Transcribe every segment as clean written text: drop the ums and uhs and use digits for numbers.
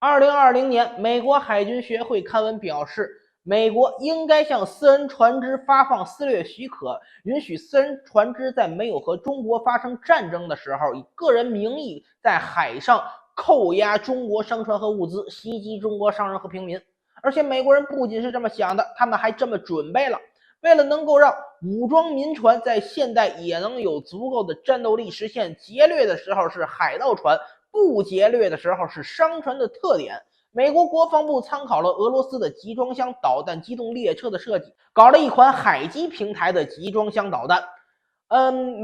2020年，美国海军学会刊文表示，美国应该向私人船只发放私掠许可，允许私人船只在没有和中国发生战争的时候，以个人名义在海上扣押中国商船和物资，袭击中国商人和平民。而且美国人不仅是这么想的，他们还这么准备了。为了能够让武装民船在现代也能有足够的战斗力，实现劫掠的时候是海盗船，不劫掠的时候是商船的特点，美国国防部参考了俄罗斯的集装箱导弹机动列车的设计，搞了一款海基平台的集装箱导弹。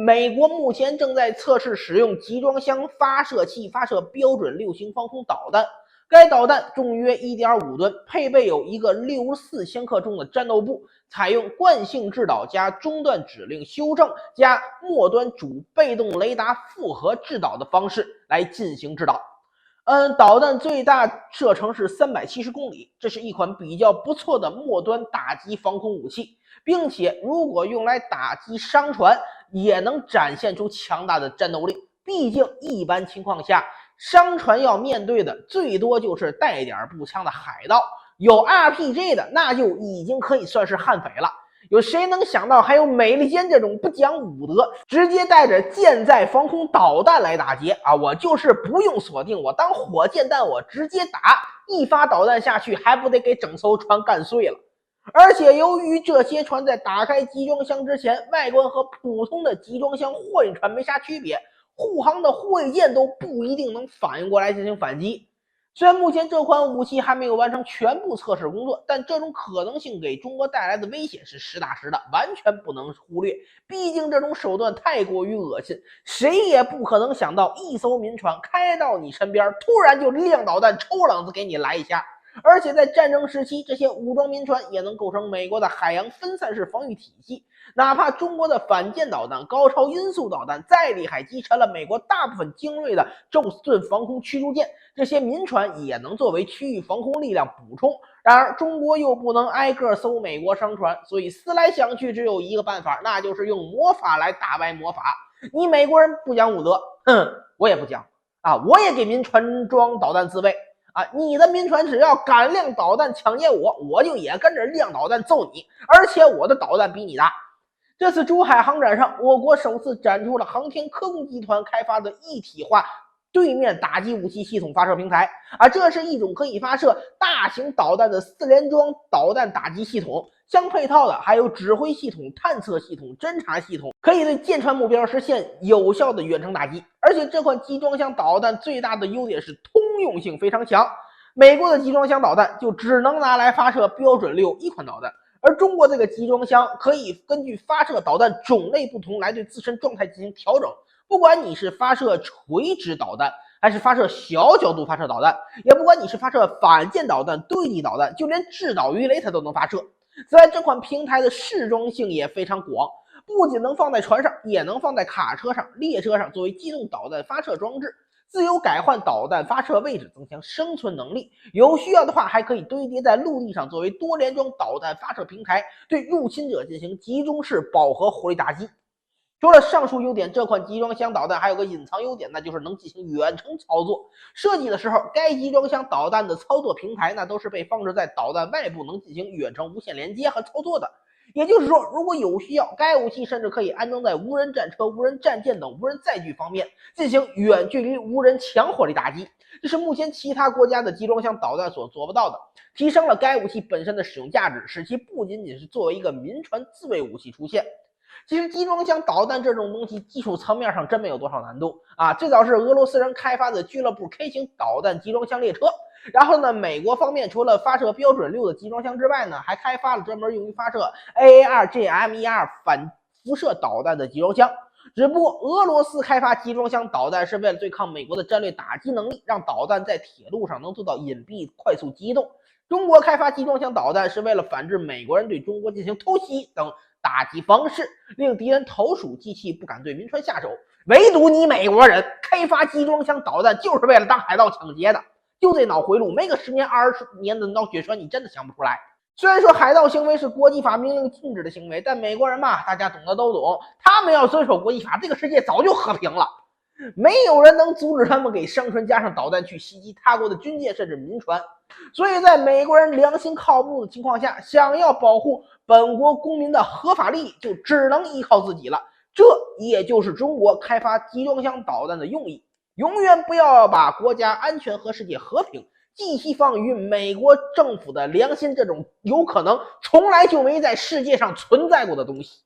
美国目前正在测试使用集装箱发射器发射标准6型防空导弹。该导弹重约 1.5 吨，配备有一个64千克重的战斗部，采用惯性制导加中段指令修正加末端主被动雷达复合制导的方式来进行制导。导弹最大射程是370公里，这是一款比较不错的末端打击防空武器，并且如果用来打击商船，也能展现出强大的战斗力。毕竟一般情况下，商船要面对的最多就是带点步枪的海盗，有 RPG 的那就已经可以算是悍匪了。有谁能想到还有美利坚这种不讲武德，直接带着舰载防空导弹来打劫啊！我就是不用锁定，我当火箭弹我直接打，一发导弹下去还不得给整艘船干碎了。而且由于这些船在打开集装箱之前，外观和普通的集装箱货运船没啥区别，护航的护卫舰都不一定能反应过来进行反击。虽然目前这款武器还没有完成全部测试工作，但这种可能性给中国带来的危险是实打实的，完全不能忽略。毕竟这种手段太过于恶心，谁也不可能想到一艘民船开到你身边，突然就亮导弹抽冷子给你来一下。而且在战争时期，这些武装民船也能构成美国的海洋分散式防御体系。哪怕中国的反舰导弹、高超音速导弹再厉害，击沉了美国大部分精锐的宙斯盾防空驱逐舰，这些民船也能作为区域防空力量补充。然而，中国又不能挨个搜美国商船，所以思来想去，只有一个办法，那就是用魔法来打败魔法。你美国人不讲武德，我也不讲啊，我也给民船装导弹自卫。你的民船只要敢亮导弹抢劫我，我就也跟着亮导弹揍你，而且我的导弹比你大。这次珠海航展上，我国首次展出了航天科工集团开发的一体化对面打击武器系统发射平台这是一种可以发射大型导弹的4联装导弹打击系统，相配套的还有指挥系统、探测系统、侦察系统，可以对舰船目标实现有效的远程打击。而且这款集装箱导弹最大的优点是通用性非常强，美国的集装箱导弹就只能拿来发射标准6一款导弹，而中国这个集装箱可以根据发射导弹种类不同来对自身状态进行调整。不管你是发射垂直导弹，还是发射小角度发射导弹，也不管你是发射反舰导弹、对地导弹，就连制导鱼雷它都能发射。此外，这款平台的适装性也非常广，不仅能放在船上，也能放在卡车上、列车上作为机动导弹发射装置，自由改换导弹发射位置，增强生存能力。有需要的话，还可以堆叠在陆地上作为多联装导弹发射平台，对入侵者进行集中式饱和火力打击。除了上述优点，这款集装箱导弹还有个隐藏优点，那就是能进行远程操作。设计的时候，该集装箱导弹的操作平台那都是被放置在导弹外部，能进行远程无线连接和操作的。也就是说，如果有需要，该武器甚至可以安装在无人战车、无人战舰等无人载具方面，进行远距离无人强火力打击。这是目前其他国家的集装箱导弹所做不到的，提升了该武器本身的使用价值，使其不仅仅是作为一个民船自卫武器出现。其实集装箱导弹这种东西技术层面上真没有多少难度最早是俄罗斯人开发的俱乐部 K 型导弹集装箱列车，然后呢，美国方面除了发射标准6的集装箱之外呢，还开发了专门用于发射 AAR、GMER 反辐射导弹的集装箱。只不过俄罗斯开发集装箱导弹是为了对抗美国的战略打击能力，让导弹在铁路上能做到隐蔽、快速机动。中国开发集装箱导弹是为了反制美国人对中国进行偷袭等打击方式，令敌人投鼠忌器，不敢对民船下手。唯独你美国人开发集装箱导弹就是为了当海盗抢劫的，就这脑回路，没个10年20年的脑血栓，你真的想不出来。虽然说海盗行为是国际法明令禁止的行为，但美国人嘛，大家懂得都懂，他们要遵守国际法，这个世界早就和平了。没有人能阻止他们给商船加上导弹去袭击他国的军舰甚至民船。所以在美国人良心靠不住的情况下，想要保护本国公民的合法利益，就只能依靠自己了。这也就是中国开发集装箱导弹的用意。永远不要把国家安全和世界和平寄希望于美国政府的良心这种有可能从来就没在世界上存在过的东西。